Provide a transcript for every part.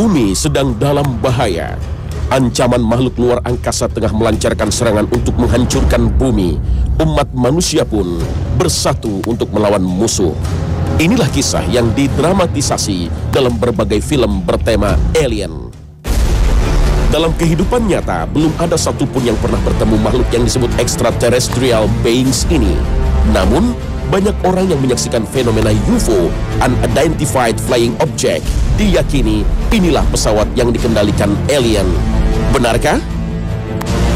Bumi sedang dalam bahaya. Ancaman makhluk luar angkasa tengah melancarkan serangan untuk menghancurkan bumi. Umat manusia pun bersatu untuk melawan musuh. Inilah kisah yang didramatisasi dalam berbagai film bertema alien. Dalam kehidupan nyata, belum ada satupun yang pernah bertemu makhluk yang disebut extraterrestrial beings ini. Namun, banyak orang yang menyaksikan fenomena UFO, Unidentified Flying Object, diyakini inilah pesawat yang dikendalikan alien. Benarkah?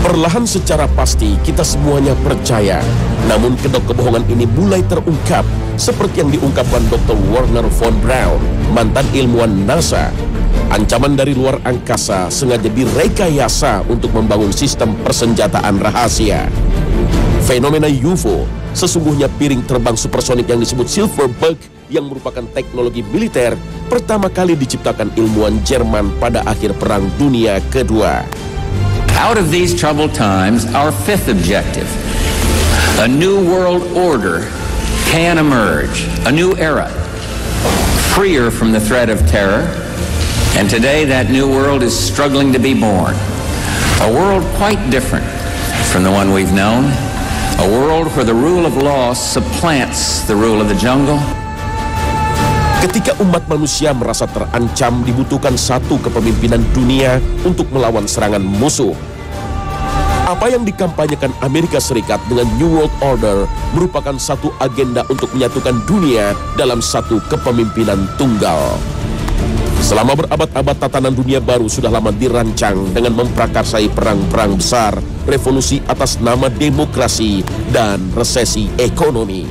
Perlahan secara pasti kita semuanya percaya. Namun kedok kebohongan ini mulai terungkap, seperti yang diungkapkan Dr. Wernher von Braun, mantan ilmuwan NASA. Ancaman dari luar angkasa sengaja direkayasa untuk membangun sistem persenjataan rahasia. Fenomena UFO sesungguhnya piring terbang supersonik yang disebut Silverberg, yang merupakan teknologi militer pertama kali diciptakan ilmuwan Jerman pada akhir Perang Dunia Kedua. Out of these troubled times, our fifth objective, a new world order can emerge, a new era, freer from the threat of terror. And today that new world is struggling to be born. A world quite different from the one we've known. A world where the rule of law supplants the rule of the jungle. Ketika umat manusia merasa terancam, dibutuhkan satu kepemimpinan dunia untuk melawan serangan musuh. Apa yang dikampanyekan Amerika Serikat dengan New World Order merupakan satu agenda untuk menyatukan dunia dalam satu kepemimpinan tunggal. Selama berabad-abad, tatanan dunia baru sudah lama dirancang dengan memprakarsai perang-perang besar, revolusi atas nama demokrasi, dan resesi ekonomi.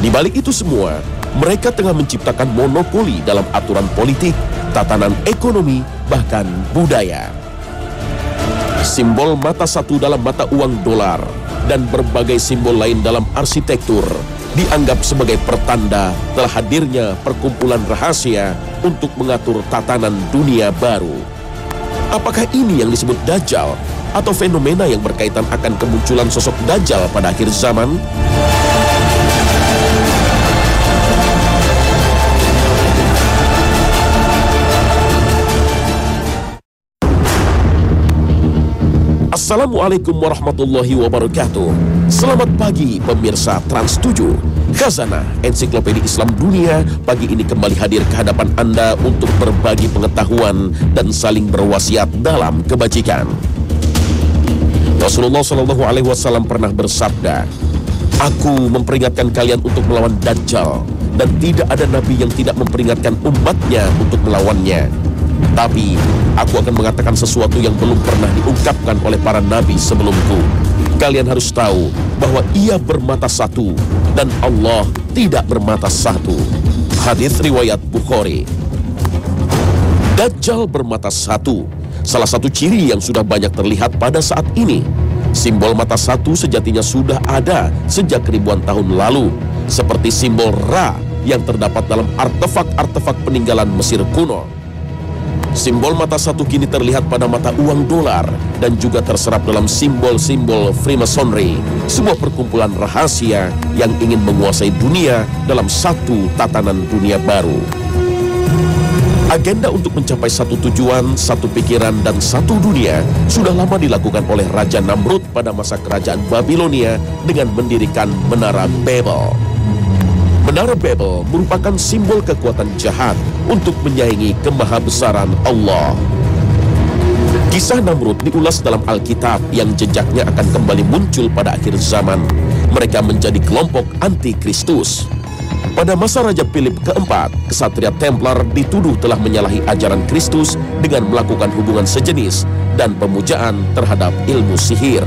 Di balik itu semua, mereka tengah menciptakan monopoli dalam aturan politik, tatanan ekonomi, bahkan budaya. Simbol mata satu dalam mata uang dolar dan berbagai simbol lain dalam arsitektur dianggap sebagai pertanda telah hadirnya perkumpulan rahasia untuk mengatur tatanan dunia baru. Apakah ini yang disebut Dajjal atau fenomena yang berkaitan akan kemunculan sosok Dajjal pada akhir zaman? Assalamualaikum warahmatullahi wabarakatuh. Selamat pagi pemirsa Trans 7. Khazanah Ensiklopedia Islam Dunia pagi ini kembali hadir ke hadapan Anda untuk berbagi pengetahuan dan saling berwasiat dalam kebajikan. Rasulullah SAW pernah bersabda, "Aku memperingatkan kalian untuk melawan Dajjal, dan tidak ada nabi yang tidak memperingatkan umatnya untuk melawannya. Tapi aku akan mengatakan sesuatu yang belum pernah diungkapkan oleh para nabi sebelumku. Kalian harus tahu bahwa ia bermata satu dan Allah tidak bermata satu." Hadis riwayat Bukhari. Dajjal bermata satu, salah satu ciri yang sudah banyak terlihat pada saat ini. Simbol mata satu sejatinya sudah ada sejak ribuan tahun lalu, seperti simbol Ra yang terdapat dalam artefak-artefak peninggalan Mesir kuno. Simbol mata satu kini terlihat pada mata uang dolar dan juga terserap dalam simbol-simbol Freemasonry, sebuah perkumpulan rahasia yang ingin menguasai dunia dalam satu tatanan dunia baru. Agenda untuk mencapai satu tujuan, satu pikiran, dan satu dunia sudah lama dilakukan oleh Raja Namrud pada masa kerajaan Babilonia dengan mendirikan Menara Babel. Menara Babel merupakan simbol kekuatan jahat untuk menyaingi kemahabesaran Allah. Kisah Namrud diulas dalam Alkitab yang jejaknya akan kembali muncul pada akhir zaman. Mereka menjadi kelompok anti-Kristus. Pada masa Raja Philip keempat, kesatria Templar dituduh telah menyalahi ajaran Kristus dengan melakukan hubungan sejenis dan pemujaan terhadap ilmu sihir.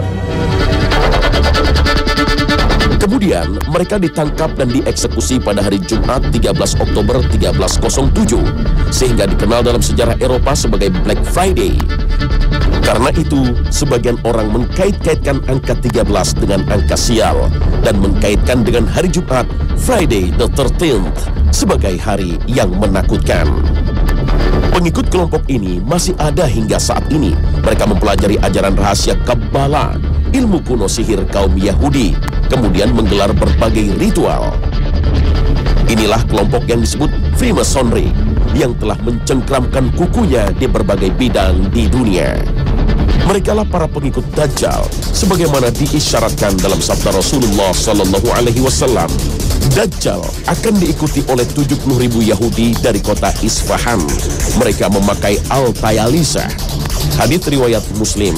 Kemudian mereka ditangkap dan dieksekusi pada hari Jumat 13 Oktober 1307, sehingga dikenal dalam sejarah Eropa sebagai Black Friday. Karena itu, sebagian orang mengkait-kaitkan angka 13 dengan angka sial dan mengkaitkan dengan hari Jumat, Friday the 13th, sebagai hari yang menakutkan. Pengikut kelompok ini masih ada hingga saat ini. Mereka mempelajari ajaran rahasia Kabbalah, ilmu kuno sihir kaum Yahudi, kemudian menggelar berbagai ritual. Inilah kelompok yang disebut Freemasonry. yang telah mencengkramkan kukunya di berbagai bidang di dunia. Merekalah para pengikut Dajjal, sebagaimana diisyaratkan dalam sabda Rasulullah Sallallahu Alaihi Wasallam. Dajjal akan diikuti oleh 70.000 Yahudi dari kota Isfahan. Mereka memakai al-tayalisah. Hadits riwayat Muslim.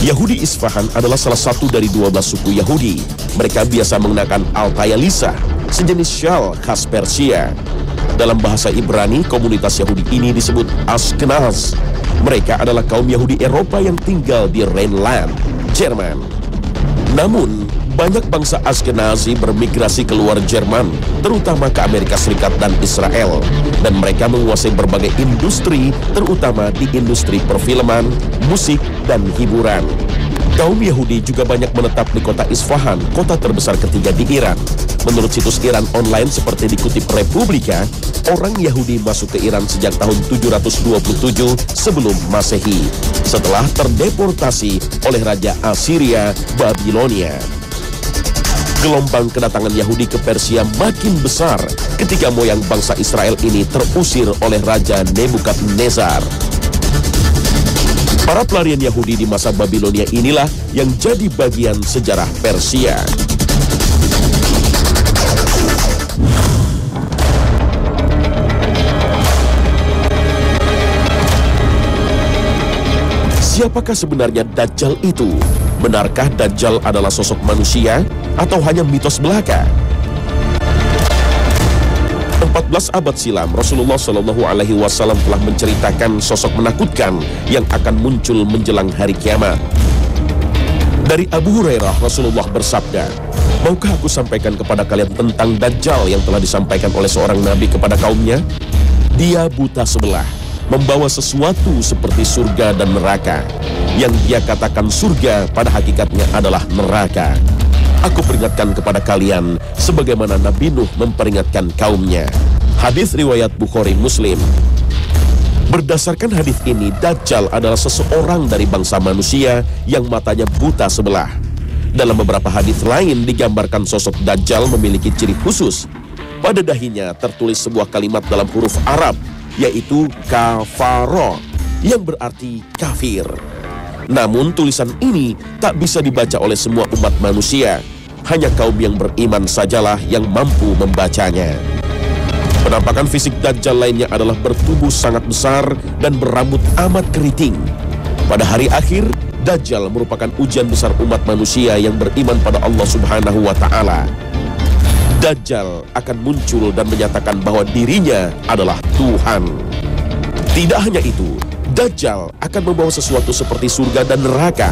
Yahudi Isfahan adalah salah satu dari 12 suku Yahudi. Mereka biasa mengenakan al-tayalisah, sejenis syal khas Persia. Dalam bahasa Ibrani, komunitas Yahudi ini disebut Ashkenaz. Mereka adalah kaum Yahudi Eropa yang tinggal di Rhineland, Jerman. Namun, banyak bangsa Ashkenazi bermigrasi keluar Jerman, terutama ke Amerika Serikat dan Israel. Dan mereka menguasai berbagai industri, terutama di industri perfilman, musik, dan hiburan. Kaum Yahudi juga banyak menetap di kota Isfahan, kota terbesar ketiga di Iran. Menurut situs Iran online seperti dikutip Republika, orang Yahudi masuk ke Iran sejak tahun 727 sebelum Masehi, setelah terdeportasi oleh Raja Assyria Babilonia. Gelombang kedatangan Yahudi ke Persia makin besar ketika moyang bangsa Israel ini terusir oleh Raja Nebukadnezar. Para pelarian Yahudi di masa Babilonia inilah yang jadi bagian sejarah Persia. Siapakah sebenarnya Dajjal itu? Benarkah Dajjal adalah sosok manusia atau hanya mitos belaka? 14 abad silam, Rasulullah Shallallahu Alaihi Wasallam telah menceritakan sosok menakutkan yang akan muncul menjelang hari kiamat. Dari Abu Hurairah, Rasulullah bersabda, "Maukah aku sampaikan kepada kalian tentang Dajjal yang telah disampaikan oleh seorang nabi kepada kaumnya? Dia buta sebelah, membawa sesuatu seperti surga dan neraka. Yang dia katakan surga pada hakikatnya adalah neraka. Aku peringatkan kepada kalian sebagaimana Nabi Nuh memperingatkan kaumnya." Hadis riwayat Bukhari Muslim. Berdasarkan hadis ini, Dajjal adalah seseorang dari bangsa manusia yang matanya buta sebelah. Dalam beberapa hadis lain digambarkan sosok Dajjal memiliki ciri khusus. Pada dahinya tertulis sebuah kalimat dalam huruf Arab, yaitu kafaro, yang berarti kafir. Namun tulisan ini tak bisa dibaca oleh semua umat manusia. Hanya kaum yang beriman sajalah yang mampu membacanya. Penampakan fisik Dajjal lainnya adalah bertubuh sangat besar dan berambut amat keriting. Pada hari akhir, Dajjal merupakan ujian besar umat manusia yang beriman pada Allah Subhanahu wa Ta'ala. Dajjal akan muncul dan menyatakan bahwa dirinya adalah Tuhan. Tidak hanya itu, Dajjal akan membawa sesuatu seperti surga dan neraka.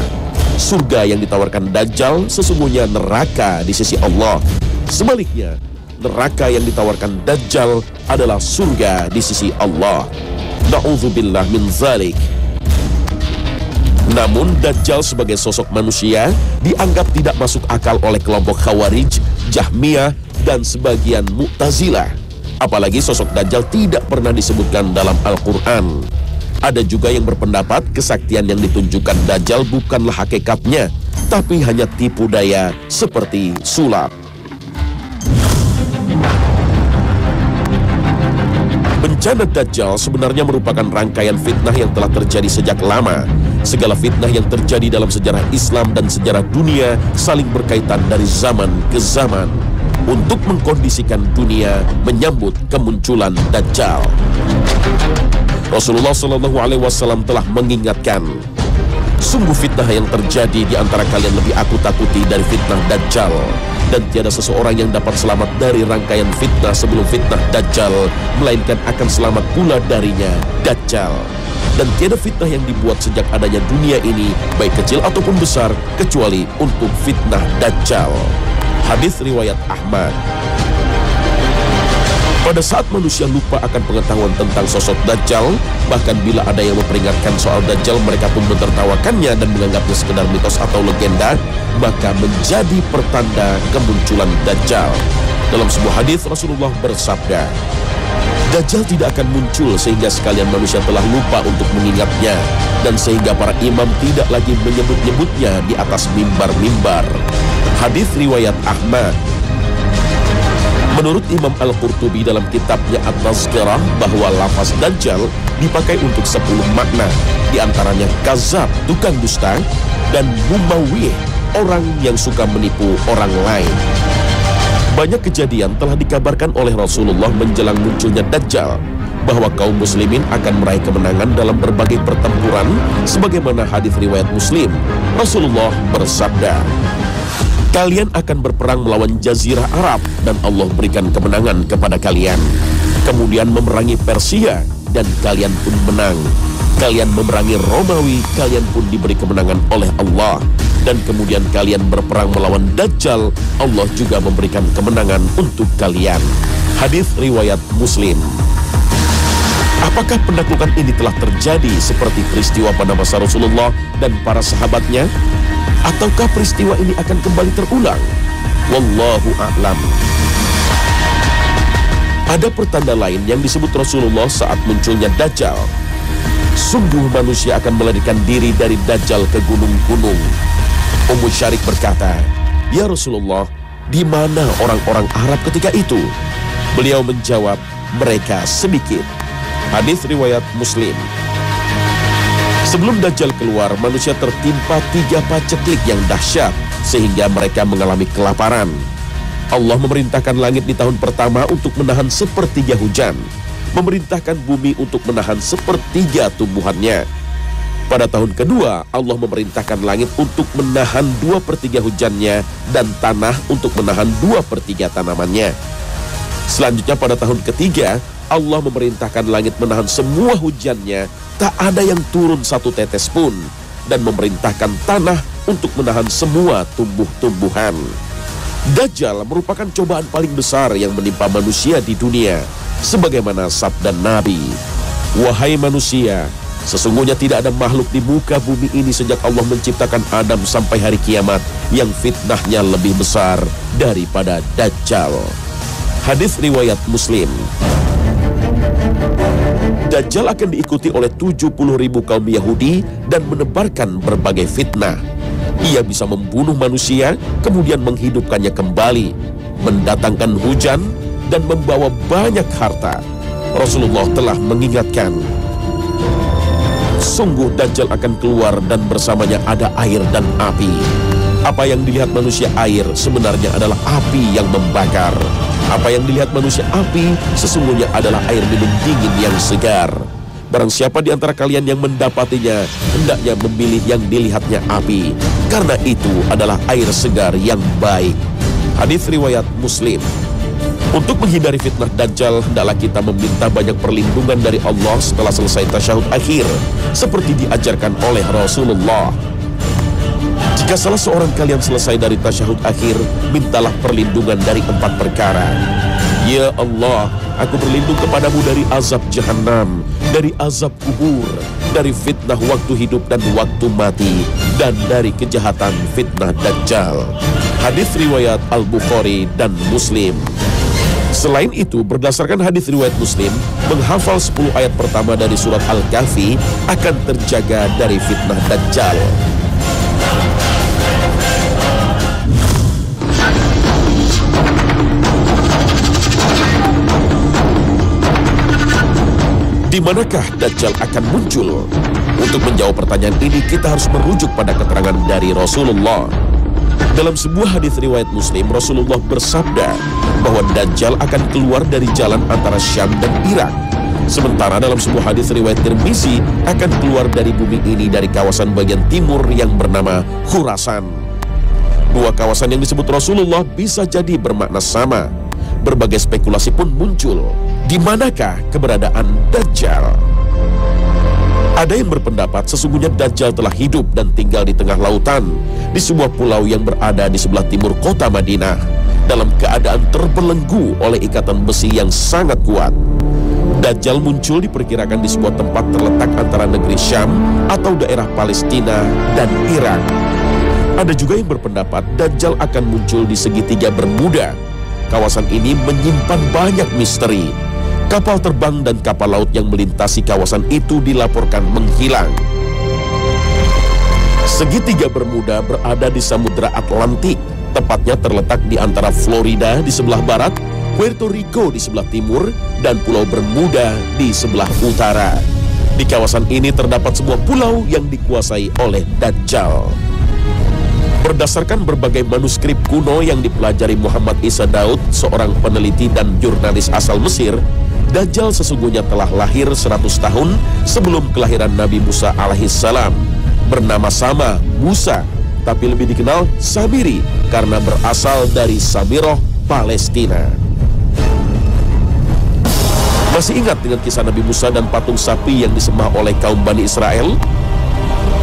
Surga yang ditawarkan Dajjal sesungguhnya neraka di sisi Allah. Sebaliknya, neraka yang ditawarkan Dajjal adalah surga di sisi Allah. Na'udzubillah min zalik. Namun Dajjal sebagai sosok manusia dianggap tidak masuk akal oleh kelompok Khawarij, Jahmiyah, dan sebagian Mu'tazilah. Apalagi sosok Dajjal tidak pernah disebutkan dalam Al-Quran. Ada juga yang berpendapat kesaktian yang ditunjukkan Dajjal bukanlah hakikatnya, tapi hanya tipu daya seperti sulap. Bencana Dajjal sebenarnya merupakan rangkaian fitnah yang telah terjadi sejak lama. Segala fitnah yang terjadi dalam sejarah Islam dan sejarah dunia saling berkaitan dari zaman ke zaman untuk mengkondisikan dunia menyambut kemunculan Dajjal. Rasulullah Shallallahu Alaihi Wasallam telah mengingatkan, sungguh fitnah yang terjadi di antara kalian lebih aku takuti dari fitnah Dajjal, dan tiada seseorang yang dapat selamat dari rangkaian fitnah sebelum fitnah Dajjal, melainkan akan selamat pula darinya Dajjal. Dan tiada fitnah yang dibuat sejak adanya dunia ini, baik kecil ataupun besar, kecuali untuk fitnah Dajjal. Hadis riwayat Ahmad. Pada saat manusia lupa akan pengetahuan tentang sosok Dajjal, bahkan bila ada yang memperingatkan soal Dajjal, mereka pun menertawakannya dan menganggapnya sekedar mitos atau legenda, maka menjadi pertanda kemunculan Dajjal. Dalam sebuah hadis Rasulullah bersabda, Dajjal tidak akan muncul sehingga sekalian manusia telah lupa untuk mengingatnya, dan sehingga para imam tidak lagi menyebut-nyebutnya di atas mimbar-mimbar. Hadis riwayat Ahmad. Menurut Imam Al-Qurtubi dalam kitabnya At-Tazkirah bahwa lafaz Dajjal dipakai untuk 10 makna, di antaranya kazab, tukang dusta, dan mumawih, orang yang suka menipu orang lain. Banyak kejadian telah dikabarkan oleh Rasulullah menjelang munculnya Dajjal, bahwa kaum muslimin akan meraih kemenangan dalam berbagai pertempuran, sebagaimana hadis riwayat Muslim. Rasulullah bersabda, "Kalian akan berperang melawan Jazirah Arab dan Allah berikan kemenangan kepada kalian. Kemudian memerangi Persia dan kalian pun menang. Kalian memerangi Romawi, kalian pun diberi kemenangan oleh Allah. Dan kemudian kalian berperang melawan Dajjal, Allah juga memberikan kemenangan untuk kalian." Hadis riwayat Muslim. Apakah penaklukan ini telah terjadi seperti peristiwa pada masa Rasulullah dan para sahabatnya? Ataukah peristiwa ini akan kembali terulang? Wallahu a'lam. Ada pertanda lain yang disebut Rasulullah saat munculnya Dajjal. Sungguh manusia akan melarikan diri dari Dajjal ke gunung-gunung. Ummu Syarik berkata, "Ya Rasulullah, di mana orang-orang Arab ketika itu?" Beliau menjawab, "Mereka sedikit." Hadis riwayat Muslim. Sebelum Dajjal keluar, manusia tertimpa 3 paceklik yang dahsyat sehingga mereka mengalami kelaparan. Allah memerintahkan langit di tahun pertama untuk menahan 1/3 hujan, memerintahkan bumi untuk menahan 1/3 tumbuhannya. Pada tahun kedua, Allah memerintahkan langit untuk menahan 2/3 hujannya dan tanah untuk menahan 2/3 tanamannya. Selanjutnya pada tahun ketiga, Allah memerintahkan langit menahan semua hujannya, tak ada yang turun 1 tetes pun, dan memerintahkan tanah untuk menahan semua tumbuh-tumbuhan. Dajjal merupakan cobaan paling besar yang menimpa manusia di dunia, sebagaimana sabda Nabi, "Wahai manusia, sesungguhnya tidak ada makhluk di muka bumi ini sejak Allah menciptakan Adam sampai hari kiamat yang fitnahnya lebih besar daripada Dajjal." Hadis riwayat Muslim. Dajjal akan diikuti oleh 70.000 kaum Yahudi dan menebarkan berbagai fitnah. Ia bisa membunuh manusia, kemudian menghidupkannya kembali, mendatangkan hujan, dan membawa banyak harta. Rasulullah telah mengingatkan, sungguh Dajjal akan keluar dan bersamanya ada air dan api. Apa yang dilihat manusia air sebenarnya adalah api yang membakar. Apa yang dilihat manusia api sesungguhnya adalah air minum dingin yang segar. Barang siapa di antara kalian yang mendapatinya, hendaknya memilih yang dilihatnya api, karena itu adalah air segar yang baik. Hadis riwayat Muslim. Untuk menghindari fitnah Dajjal, hendaklah kita meminta banyak perlindungan dari Allah setelah selesai tasyahud akhir, seperti diajarkan oleh Rasulullah. Jika salah seorang kalian selesai dari tasyahud akhir, mintalah perlindungan dari 4 perkara. Ya Allah, aku berlindung kepadamu dari azab Jahannam, dari azab kubur, dari fitnah waktu hidup dan waktu mati, dan dari kejahatan fitnah Dajjal. Hadis riwayat Al-Bukhari dan Muslim. Selain itu, berdasarkan hadis riwayat Muslim, menghafal 10 ayat pertama dari surat Al-Kahfi akan terjaga dari fitnah Dajjal. Di manakah Dajjal akan muncul? Untuk menjawab pertanyaan ini, kita harus merujuk pada keterangan dari Rasulullah. Dalam sebuah hadis riwayat Muslim, Rasulullah bersabda bahwa Dajjal akan keluar dari jalan antara Syam dan Irak. Sementara dalam sebuah hadis riwayat Tirmizi, akan keluar dari bumi ini dari kawasan bagian timur yang bernama Khurasan. Dua kawasan yang disebut Rasulullah bisa jadi bermakna sama. Berbagai spekulasi pun muncul. Di manakah keberadaan Dajjal? Ada yang berpendapat sesungguhnya Dajjal telah hidup dan tinggal di tengah lautan, di sebuah pulau yang berada di sebelah timur kota Madinah, dalam keadaan terbelenggu oleh ikatan besi yang sangat kuat. Dajjal muncul diperkirakan di sebuah tempat terletak antara negeri Syam atau daerah Palestina dan Irak. Ada juga yang berpendapat Dajjal akan muncul di segitiga Bermuda. Kawasan ini menyimpan banyak misteri. Kapal terbang dan kapal laut yang melintasi kawasan itu dilaporkan menghilang. Segitiga Bermuda berada di Samudra Atlantik, tepatnya terletak di antara Florida di sebelah barat Puerto Rico di sebelah timur, dan Pulau Bermuda di sebelah utara. Di kawasan ini terdapat sebuah pulau yang dikuasai oleh Dajjal. Berdasarkan berbagai manuskrip kuno yang dipelajari Muhammad Isa Daud, seorang peneliti dan jurnalis asal Mesir, Dajjal sesungguhnya telah lahir 100 tahun sebelum kelahiran Nabi Musa alaihissalam. Bernama sama Musa, tapi lebih dikenal Samiri karena berasal dari Samiroh, Palestina. Masih ingat dengan kisah Nabi Musa dan patung sapi yang disembah oleh kaum Bani Israel?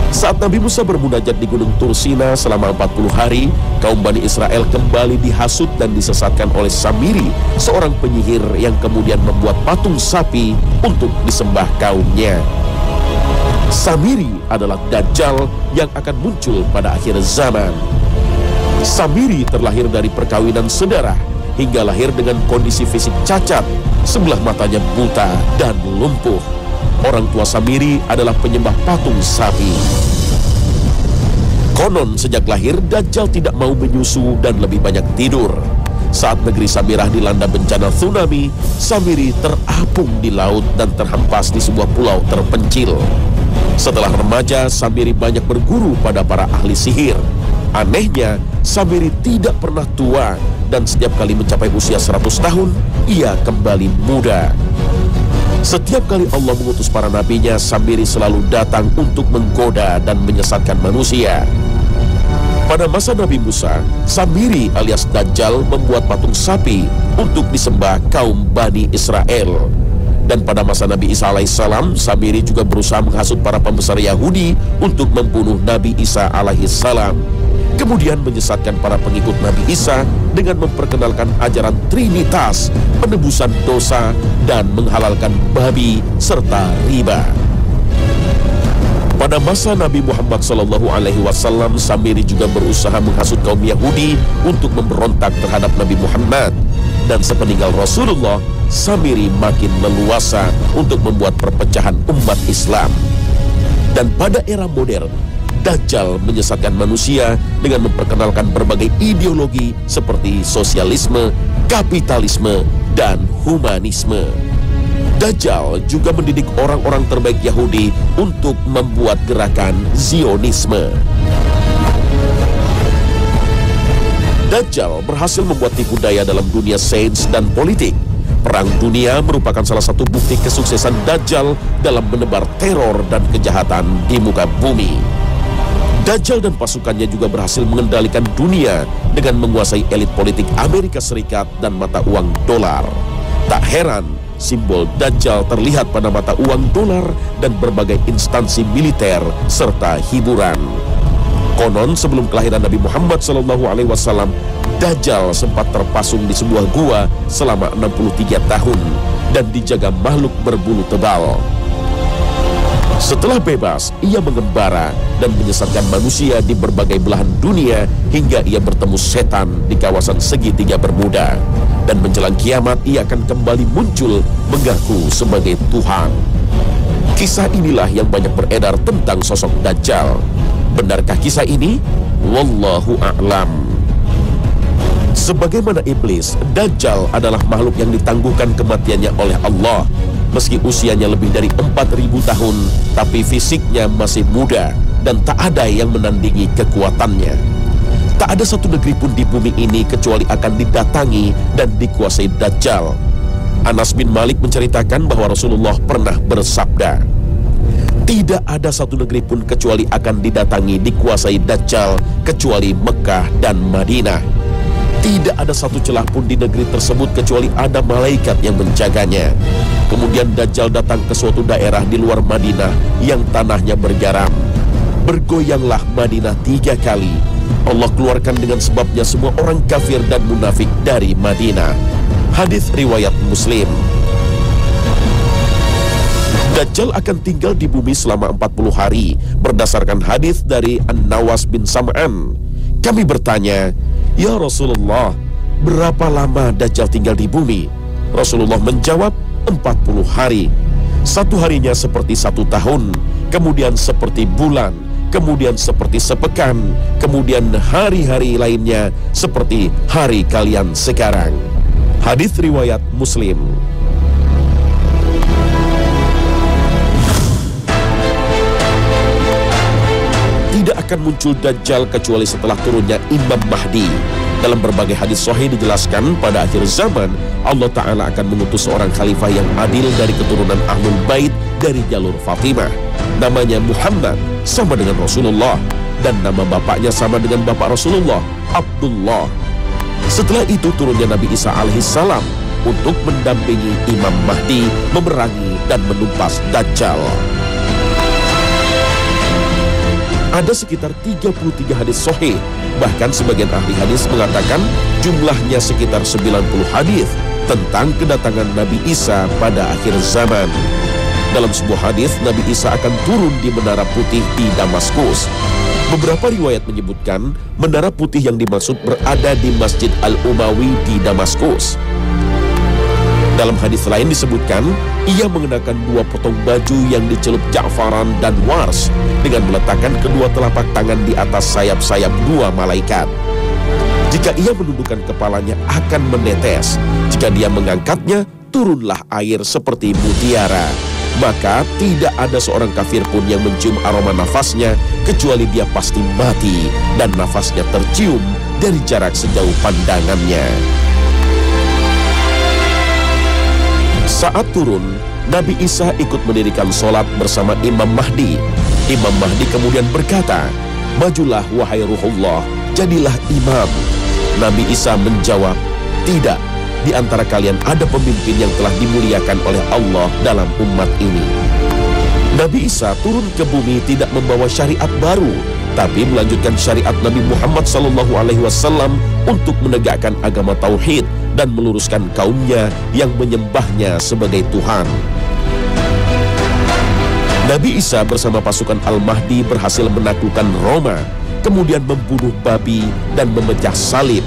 Saat Nabi Musa bermunajat di Gunung Tursina selama 40 hari, kaum Bani Israel kembali dihasut dan disesatkan oleh Samiri, seorang penyihir yang kemudian membuat patung sapi untuk disembah kaumnya. Samiri adalah Dajjal yang akan muncul pada akhir zaman. Samiri terlahir dari perkawinan sedarah hingga lahir dengan kondisi fisik cacat, sebelah matanya buta dan lumpuh. Orang tua Samiri adalah penyembah patung sapi. Konon sejak lahir Dajjal tidak mau menyusu dan lebih banyak tidur. Saat negeri Samirah dilanda bencana tsunami, Samiri terapung di laut dan terhempas di sebuah pulau terpencil. Setelah remaja, Samiri banyak berguru pada para ahli sihir. Anehnya, Samiri tidak pernah tua dan setiap kali mencapai usia 100 tahun, ia kembali muda. Setiap kali Allah mengutus para nabinya, Samiri selalu datang untuk menggoda dan menyesatkan manusia. Pada masa Nabi Musa, Samiri alias Dajjal membuat patung sapi untuk disembah kaum Bani Israel. Dan pada masa Nabi Isa alaihissalam, Samiri juga berusaha menghasut para pembesar Yahudi untuk membunuh Nabi Isa alaihissalam. Kemudian menyesatkan para pengikut Nabi Isa dengan memperkenalkan ajaran Trinitas, penebusan dosa, dan menghalalkan babi serta riba. Pada masa Nabi Muhammad SAW, Samiri juga berusaha menghasut kaum Yahudi untuk memberontak terhadap Nabi Muhammad. Dan sepeninggal Rasulullah, Samiri makin leluasa untuk membuat perpecahan umat Islam. Dan pada era modern, Dajjal menyesatkan manusia dengan memperkenalkan berbagai ideologi seperti sosialisme, kapitalisme, dan humanisme. Dajjal juga mendidik orang-orang terbaik Yahudi untuk membuat gerakan Zionisme. Dajjal berhasil membuat tipu daya dalam dunia sains dan politik. Perang dunia merupakan salah satu bukti kesuksesan Dajjal dalam menebar teror dan kejahatan di muka bumi. Dajjal dan pasukannya juga berhasil mengendalikan dunia dengan menguasai elit politik Amerika Serikat dan mata uang dolar. Tak heran, simbol Dajjal terlihat pada mata uang dolar dan berbagai instansi militer serta hiburan. Konon sebelum kelahiran Nabi Muhammad SAW, Dajjal sempat terpasung di sebuah gua selama 63 tahun dan dijaga makhluk berbulu tebal. Setelah bebas, ia mengembara dan menyesatkan manusia di berbagai belahan dunia hingga ia bertemu setan di kawasan segitiga Bermuda. Dan menjelang kiamat, ia akan kembali muncul mengaku sebagai Tuhan. Kisah inilah yang banyak beredar tentang sosok Dajjal. Benarkah kisah ini? Wallahu a'lam. Sebagaimana iblis, Dajjal adalah makhluk yang ditangguhkan kematiannya oleh Allah. Meski usianya lebih dari 4.000 tahun, tapi fisiknya masih muda dan tak ada yang menandingi kekuatannya. Tak ada satu negeri pun di bumi ini kecuali akan didatangi dan dikuasai Dajjal. Anas bin Malik menceritakan bahwa Rasulullah pernah bersabda, tidak ada satu negeri pun kecuali akan didatangi, dikuasai Dajjal, kecuali Mekah dan Madinah. Tidak ada satu celah pun di negeri tersebut kecuali ada malaikat yang menjaganya. Kemudian Dajjal datang ke suatu daerah di luar Madinah yang tanahnya bergaram. Bergoyanglah Madinah 3 kali. Allah keluarkan dengan sebabnya semua orang kafir dan munafik dari Madinah. Hadis riwayat Muslim. Dajjal akan tinggal di bumi selama 40 hari berdasarkan hadis dari An-Nawas bin Sam'an. Kami bertanya, ya Rasulullah, berapa lama Dajjal tinggal di bumi? Rasulullah menjawab, 40 hari. Satu harinya seperti 1 tahun, kemudian seperti bulan, kemudian seperti sepekan, kemudian hari-hari lainnya seperti hari kalian sekarang. Hadis riwayat Muslim. Tidak akan muncul Dajjal kecuali setelah turunnya Imam Mahdi. Dalam berbagai hadis sahih dijelaskan pada akhir zaman Allah Ta'ala akan mengutus seorang khalifah yang adil dari keturunan Ahlul Bait dari jalur Fatimah. Namanya Muhammad, sama dengan Rasulullah, dan nama bapaknya sama dengan bapak Rasulullah, Abdullah. Setelah itu turunnya Nabi Isa alaihissalam untuk mendampingi Imam Mahdi memerangi dan menumpas Dajjal. Ada sekitar 33 hadis sahih, bahkan sebagian ahli hadis mengatakan jumlahnya sekitar 90 hadis tentang kedatangan Nabi Isa pada akhir zaman. Dalam sebuah hadis, Nabi Isa akan turun di Menara Putih di Damaskus. Beberapa riwayat menyebutkan Menara Putih yang dimaksud berada di Masjid Al-Umawi di Damaskus. Dalam hadis lain disebutkan, ia mengenakan 2 potong baju yang dicelup Ja'faran dan Wars dengan meletakkan kedua telapak tangan di atas sayap-sayap 2 malaikat. Jika ia menundukkan kepalanya akan menetes. Jika dia mengangkatnya, turunlah air seperti mutiara. Maka tidak ada seorang kafir pun yang mencium aroma nafasnya, kecuali dia pasti mati dan nafasnya tercium dari jarak sejauh pandangannya. Saat turun, Nabi Isa ikut mendirikan sholat bersama Imam Mahdi. Imam Mahdi kemudian berkata, "Majulah wahai Ruhullah, jadilah imam." Nabi Isa menjawab, "Tidak, di antara kalian ada pemimpin yang telah dimuliakan oleh Allah dalam umat ini." Nabi Isa turun ke bumi tidak membawa syariat baru, tapi melanjutkan syariat Nabi Muhammad SAW untuk menegakkan agama tauhid dan meluruskan kaumnya yang menyembahnya sebagai Tuhan. Nabi Isa bersama pasukan Al-Mahdi berhasil menaklukkan Roma, kemudian membunuh babi dan memecah salib.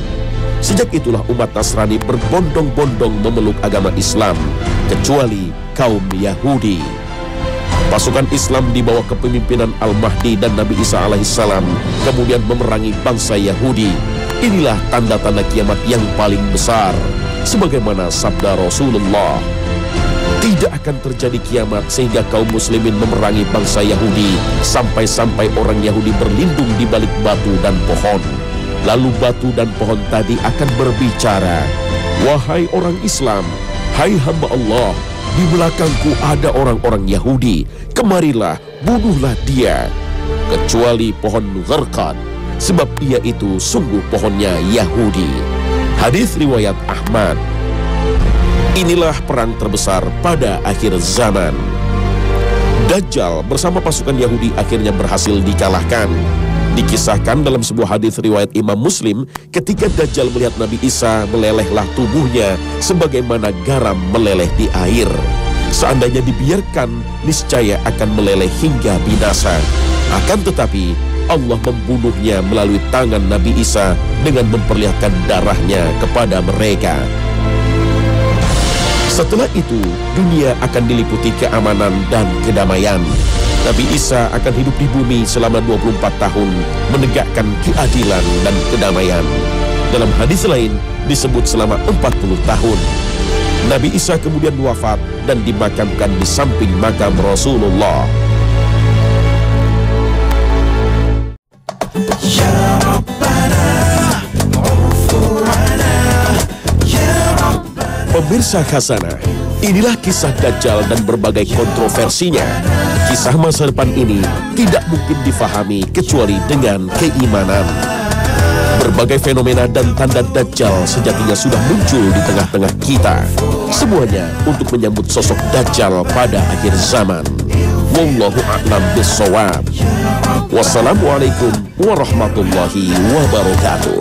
Sejak itulah umat Nasrani berbondong-bondong memeluk agama Islam, kecuali kaum Yahudi. Pasukan Islam di bawah kepemimpinan Al-Mahdi dan Nabi Isa alaihissalam kemudian memerangi bangsa Yahudi. Inilah tanda-tanda kiamat yang paling besar. Sebagaimana sabda Rasulullah, tidak akan terjadi kiamat sehingga kaum muslimin memerangi bangsa Yahudi sampai-sampai orang Yahudi berlindung di balik batu dan pohon. Lalu batu dan pohon tadi akan berbicara, "Wahai orang Islam, hai hamba Allah, di belakangku ada orang-orang Yahudi, kemarilah, bunuhlah dia. Kecuali pohon Gharqad, sebab ia itu sungguh pohonnya Yahudi." Hadis riwayat Ahmad. Inilah perang terbesar pada akhir zaman. Dajjal bersama pasukan Yahudi akhirnya berhasil dikalahkan. Dikisahkan dalam sebuah hadis riwayat Imam Muslim, ketika Dajjal melihat Nabi Isa, melelehlah tubuhnya sebagaimana garam meleleh di air. Seandainya dibiarkan, niscaya akan meleleh hingga binasa. Akan tetapi, Allah membunuhnya melalui tangan Nabi Isa dengan memperlihatkan darahnya kepada mereka. Setelah itu, dunia akan diliputi keamanan dan kedamaian. Nabi Isa akan hidup di bumi selama 24 tahun, menegakkan keadilan dan kedamaian. Dalam hadis lain, disebut selama 40 tahun. Nabi Isa kemudian wafat dan dimakamkan di samping makam Rasulullah. Pemirsa Khazanah, inilah kisah Dajjal dan berbagai kontroversinya. Kisah masa depan ini tidak mungkin difahami kecuali dengan keimanan. Berbagai fenomena dan tanda Dajjal sejatinya sudah muncul di tengah-tengah kita. Semuanya untuk menyambut sosok Dajjal pada akhir zaman. Wallahu a'lam bissawab. Wassalamualaikum warahmatullahi wabarakatuh.